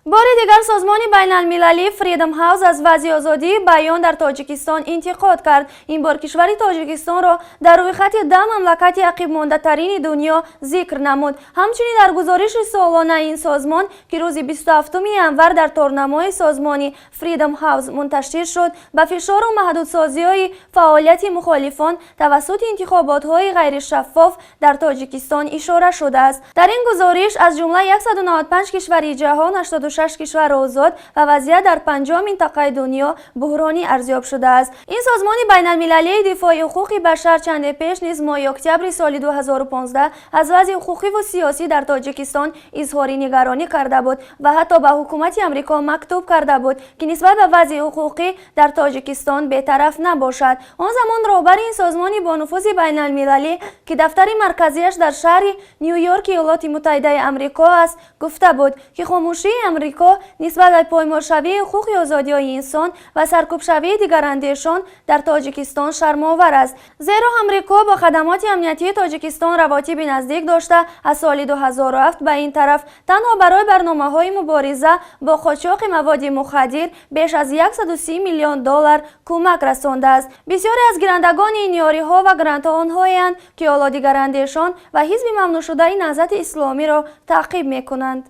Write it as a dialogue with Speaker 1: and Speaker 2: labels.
Speaker 1: بار دیگر سازمان بین المللی فریدم هاوس از وضع آزادی بیان در تاجیکستان انتقاد کرد. این بار کشور تاجیکستان را در روی خط 10 مملکت عقب مانده ترین دنیا ذکر نمود. همچنین در گزارش سالانه این سازمان که روز 27 ژانویه در تورنمای سازمانی فریدم هاوس منتشر شد، به فشار و محدودسازی‌های فعالیت مخالفان توسط انتخابات‌های غیر شفاف در تاجیکستان اشاره شده است. در این گزارش از جمله 195 کشور جهان 86 کشور آزاد و وضعیت در 50 منطقه دنیا بحرانی ارزیاب شده است. این سازمان بین المللی دفاع حقوق بشر چند پیش نیز ماه اکتبر سال 2015 از وضع حقوقی و سیاسی در تاجیکستان اظهار نگرانی کرده بود و حتی به حکومت آمریکا مکتوب کرده بود که نسبت به وضع حقوقی در تاجیکستان بی‌طرف نباشد. آن زمان رهبر این سازمان با نفوذ بین المللی که دفتر مرکزیش در شهر نیویورک ایالات متحده آمریکا است گفته بود که خاموشی آمریکا نسبت به پایمالشوی حقوق آزادی‌های انسان و سرکوب‌شوی دیگراندیشان در تاجیکستان شرم‌آور است، زیرا آمریکا با خدمات امنیتی تاجیکستان روابط نزدیک داشته از سال 2007 به این طرف تنها برای برنامه‌های مبارزه با قاچاق مواد مخدر بیش از 130 میلیون دلار کمک رسانده است. بسیاری از گیرندگان این یاری‌ها و گرانت‌ها آنهایند که حالا دیگراندیشان و حزب ممنوع شده نهضت اسلامی را تعقیب می‌کنند.